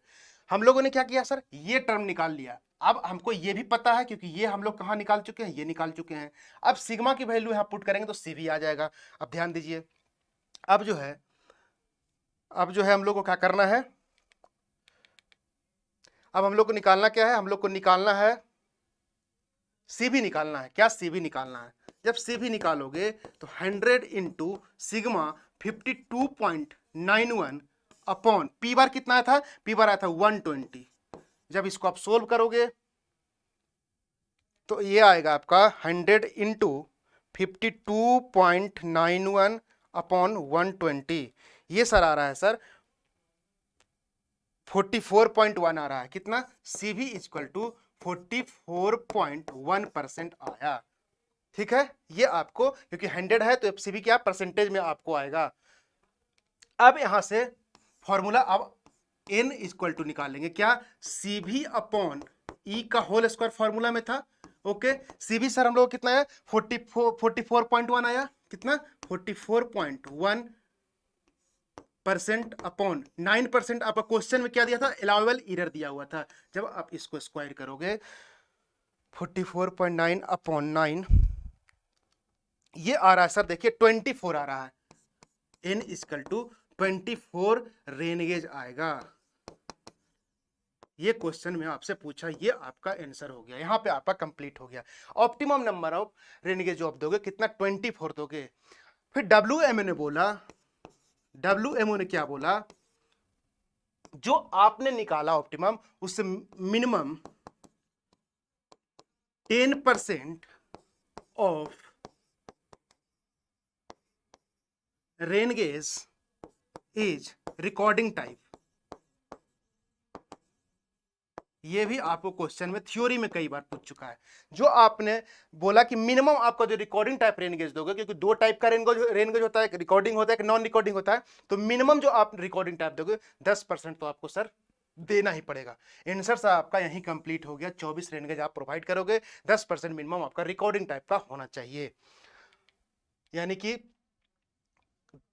हम लोगों ने क्या किया सर, ये टर्म निकाल लिया। अब हमको ये भी पता है, क्योंकि ये हम लोग कहां निकाल चुके हैं, ये निकाल चुके हैं। अब सिग्मा की वैल्यू यहां पुट करेंगे तो CV आ जाएगा। अब ध्यान दीजिए, अब जो है हम लोग को क्या करना है, अब हम लोग को निकालना क्या है, हम लोग को निकालना है CV निकालना है। क्या CV निकालना है। जब CV निकालोगे तो 100 इंटू सिग्मा 52.91 अपॉन पी बार कितना आया था, पी बार आया था 120। जब इसको आप सोल्व करोगे तो ये आएगा आपका 100 इंटू 52.91 अपॉन 120। ये सर आ रहा है सर 44.1 आ रहा है। कितना, CV इक्वल टू 44.1% आया। ठीक है, ये आपको, क्योंकि 100 है तो CV क्या परसेंटेज में आपको आएगा। अब यहां से फॉर्मूला, अब n इक्वल टू निकालेंगे। क्या, CV अपॉन E का होल स्क्वायर फॉर्मूला में था। ओके, CV सर हम लोग कितना है 44.1 आया। कितना, 44.1% अपॉन 9%। आपका क्वेश्चन में क्या दिया था, अलाउएबल एरर दिया हुआ था। जब आप इसको स्क्वायर करोगे 44.9 अपॉन 9, ये आ रहा है सर, देखिए 24 आ रहा है। n इक्वल टू 24 रेनगेज आएगा। ये क्वेश्चन में आपसे पूछा, ये आपका आंसर हो गया। यहां पे आपका कंप्लीट हो गया। ऑप्टिमम नंबर ऑफ रेनगेज जो आप दोगे कितना, 24 दोगे। फिर WMO ने बोला, WMO ने क्या बोला, जो आपने निकाला ऑप्टिमम, उससे minimum 10% of rain gauge is recording type. ये भी आपको क्वेश्चन में थ्योरी में कई बार पूछ चुका है। जो आपने बोला कि मिनिमम आपका जो रिकॉर्डिंग टाइप रेनगेज दोगे, क्योंकि दो टाइप का रेनगेज होता है, एक रिकॉर्डिंग होता है, एक नॉन रिकॉर्डिंग होता है। तो मिनिमम जो आप रिकॉर्डिंग टाइप दोगे 10% तो आपको सर देना ही पड़ेगा। आंसर सर आपका यही कंप्लीट हो गया। 24 रेनगेज आप प्रोवाइड करोगे, 10% मिनिमम आपका रिकॉर्डिंग टाइप का होना चाहिए। यानी कि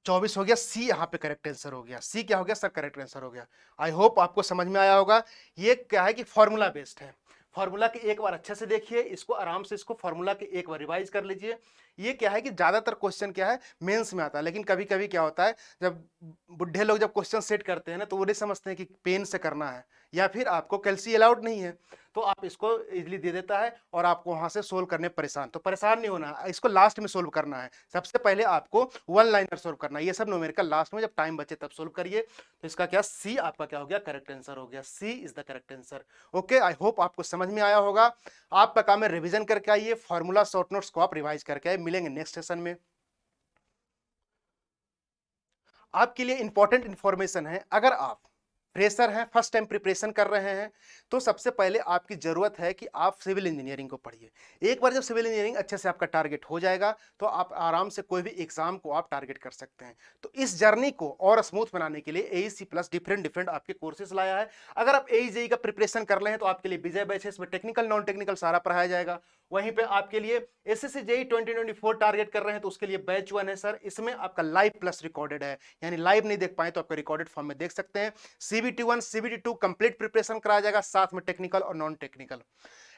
24 हो गया। सी यहाँ पे करेक्ट आंसर हो गया। सी क्या हो गया सर, करेक्ट आंसर हो गया। आई होप आपको समझ में आया होगा। ये क्या है कि फॉर्मूला बेस्ड है। फॉर्मूला के एक बार अच्छे से देखिए, इसको आराम से, इसको फॉर्मूला के एक बार रिवाइज कर लीजिए। ये क्या है कि ज्यादातर क्वेश्चन क्या है, मेंस में आता है। लेकिन कभी कभी क्या होता है, जब बुढ़े लोग जब क्वेश्चन सेट करते हैं ना, तो वो नहीं समझते हैं कि पेन से करना है, या फिर आपको कैल्सी अलाउड नहीं है, तो आप इसको इजीली दे देता है और आपको वहां से सोल्व करने परेशान। तो परेशान नहीं होना है, इसको लास्ट में सोल्व करना है। सबसे पहले आपको वन लाइनर सोल्व करना है। ये सब न्यूमेरिकल लास्ट में जब टाइम बचे तब सोल्व करिए। तो इसका क्या, सी आपका क्या हो गया, करेक्ट आंसर हो गया। C is the correct answer. Okay, I hope आपको समझ में आया होगा। आपका काम है रिवीजन करके आइए, फॉर्मूला शॉर्ट नोट्स को आप रिवाइज करके आइए। मिलेंगे नेक्स्ट सेशन में। आपके लिए इंपॉर्टेंट इंफॉर्मेशन है, अगर आप फ्रेशर हैं, फर्स्ट टाइम प्रिपरेशन कर रहे हैं, तो सबसे पहले आपकी जरूरत है कि आप सिविल इंजीनियरिंग को पढ़िए। एक बार जब सिविल इंजीनियरिंग अच्छे से आपका टारगेट हो जाएगा, तो आप आराम से कोई भी एग्जाम को आप टारगेट कर सकते हैं। तो इस जर्नी को और स्मूथ बनाने के लिए AEC प्लस डिफरेंट आपके कोर्सेज लाया है। अगर आप AEC का प्रिपरेशन कर रहे हैं तो आपके लिए विजय बैच है। इसमें टेक्निकल नॉन टेक्निकल सारा पढ़ाया जाएगा। वहीं पे आपके लिए SSC JEE 2024 टारगेट कर रहे हैं तो उसके लिए बैच 1 है सर। इसमें आपका लाइव प्लस रिकॉर्डेड है, यानी लाइव नहीं देख पाए तो आपका रिकॉर्डेड फॉर्म में देख सकते हैं। CBT 1 CBT 2 कंप्लीट प्रिपरेशन कराया जाएगा, साथ में टेक्निकल और नॉन टेक्निकल।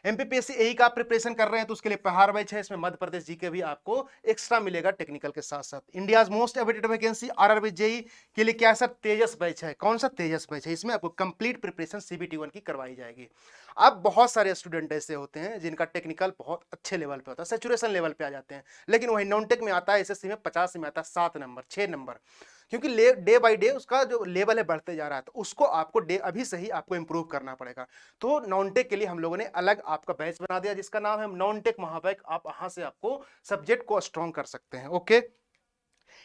MPPSC यही का प्रिपरेशन कर रहे हैं तो उसके लिए पहाड़ बैच है। इसमें मध्य प्रदेश जी के भी आपको एक्स्ट्रा मिलेगा टेक्निकल के साथ साथ। India's most awaited vacancy RRB JEE के लिए क्या है सर, तेजस बैच है। कौन सा तेजस बैच है, इसमें आपको कंप्लीट प्रिपरेशन CBT 1 की करवाई जाएगी। अब बहुत सारे स्टूडेंट ऐसे होते हैं जिनका टेक्निकल बहुत अच्छे लेवल पे होता है, सैचुरेशन लेवल पे आ जाते हैं, लेकिन वही नॉन टेक में आता है, SSC में 50 में आता है 7 नंबर 6 नंबर, क्योंकि डे बाय डे उसका जो लेवल है बढ़ते जा रहा है। तो उसको आपको डे अभी से ही आपको इंप्रूव करना पड़ेगा। तो नॉन टेक के लिए हम लोगों ने अलग आपका बैच बना दिया जिसका नाम है नॉन टेक महाबैक। आप वहां से आपको सब्जेक्ट को स्ट्रॉन्ग कर सकते हैं। ओके,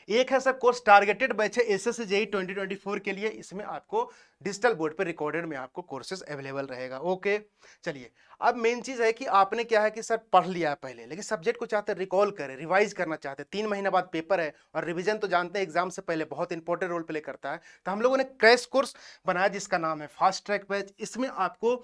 एक है सर कोर्स टारगेटेड बैच है SSC JEE 2024 के लिए। इसमें आपको डिजिटल बोर्ड पे रिकॉर्डेड में आपको कोर्सेज अवेलेबल रहेगा। ओके, चलिए, अब मेन चीज है कि आपने क्या है कि सर पढ़ लिया है पहले, लेकिन सब्जेक्ट को चाहते रिकॉल करें, रिवाइज करना चाहते हैं। 3 महीने बाद पेपर है और रिवीजन तो जानते हैं एग्जाम से पहले बहुत इंपॉर्टेंट रोल प्ले करता है। तो हम लोगों ने क्रैश कोर्स बनाया जिसका नाम है फास्ट ट्रैक बैच। इसमें आपको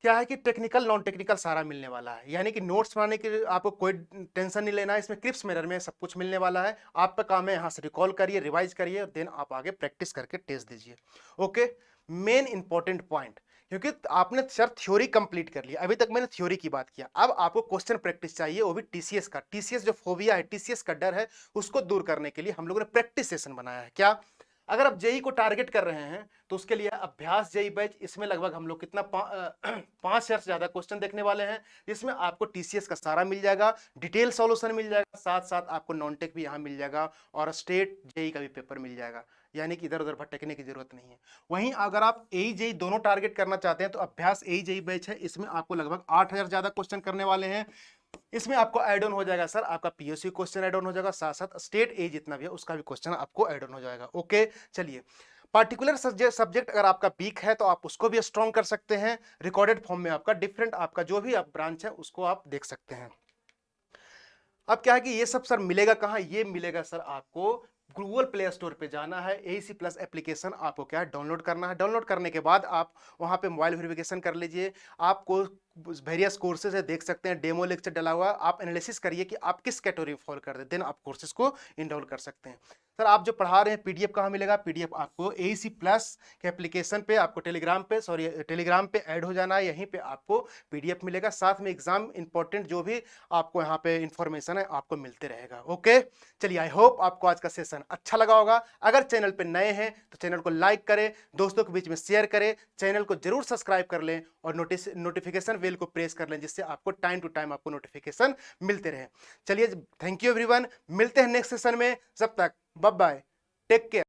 क्या है कि टेक्निकल नॉन टेक्निकल सारा मिलने वाला है, यानी कि नोट्स बनाने के लिए आपको कोई टेंशन नहीं लेना है, इसमें क्रिप्स मिरर में सब कुछ मिलने वाला है। आपका काम है यहाँ से रिकॉल करिए, रिवाइज करिए और देन आप आगे प्रैक्टिस करके टेस्ट दीजिए। ओके, मेन इंपॉर्टेंट पॉइंट, क्योंकि आपने सर थ्योरी कंप्लीट कर लिया, अभी तक मैंने थ्योरी की बात किया, अब आपको क्वेश्चन प्रैक्टिस चाहिए, वो भी टीसीएस का। टीसीएस जो फोबिया है, टीसीएस का डर है, उसको दूर करने के लिए हम लोगों ने प्रैक्टिस सेशन बनाया है। क्या, अगर आप जेई को टारगेट कर रहे हैं तो उसके लिए अभ्यास जेई बैच, इसमें लगभग हम लोग कितना 5,000 से ज्यादा क्वेश्चन देखने वाले हैं, जिसमें आपको टीसीएस का सारा मिल जाएगा, डिटेल सॉल्यूशन मिल जाएगा, साथ साथ आपको नॉन टेक भी यहाँ मिल जाएगा और स्टेट जेई का भी पेपर मिल जाएगा, यानी कि इधर उधर भटकने की जरूरत नहीं है। वहीं अगर आप एई जेई दोनों टारगेट करना चाहते हैं तो अभ्यास एई जेई बैच है, इसमें आपको लगभग 8,000 ज्यादा क्वेश्चन करने वाले हैं। इसमें आपको ऐड ऑन हो जाएगा सर, आपका पीओसी क्वेश्चन ऐड ऑन हो जाएगा, साथ साथ स्टेट ए जितना भी है उसका भी क्वेश्चन आपको ऐड ऑन हो जाएगा। ओके, चलिए, पार्टिकुलर सब्जेक्ट अगर आपका वीक है तो आप उसको भी स्ट्रॉन्ग कर सकते हैं, रिकॉर्डेड फॉर्म में आपका डिफरेंट, आपका जो भी आप ब्रांच है उसको आप देख सकते हैं। अब क्या है कि ये सब सर मिलेगा कहाँ, ये मिलेगा सर आपको गूगल प्ले स्टोर पे जाना है, एसी प्लस एप्लीकेशन आपको क्या है डाउनलोड करना है। डाउनलोड करने के बाद आप वहाँ पे मोबाइल वेरिफिकेशन कर लीजिए, आपको वेरियस कोर्सेज है देख सकते हैं, डेमो लेक्चर डला हुआ, आप एनालिसिस करिए कि आप किस कैटेगरी में फॉलो कर दे, देन आप कोर्सेज को इनरोल कर सकते हैं। सर आप जो पढ़ा रहे हैं पीडीएफ कहाँ मिलेगा, पीडीएफ आपको एसी प्लस के एप्लीकेशन पे, आपको टेलीग्राम पे ऐड हो जाना है, यहीं पे आपको पीडीएफ मिलेगा, साथ में एग्जाम इंपॉर्टेंट जो भी आपको यहाँ पे इंफॉर्मेशन है आपको मिलते रहेगा। ओके, चलिए, आई होप आपको आज का सेशन अच्छा लगा होगा। अगर चैनल पे नए हैं तो चैनल को लाइक करें, दोस्तों के बीच में शेयर करें, चैनल को जरूर सब्सक्राइब कर लें और नोटिफिकेशन बेल को प्रेस कर लें, जिससे आपको टाइम टू टाइम आपको नोटिफिकेशन मिलते रहे। चलिए, थैंक यू एवरीवन, मिलते हैं नेक्स्ट सेशन में, जब तक बाय बाय, टेक केयर।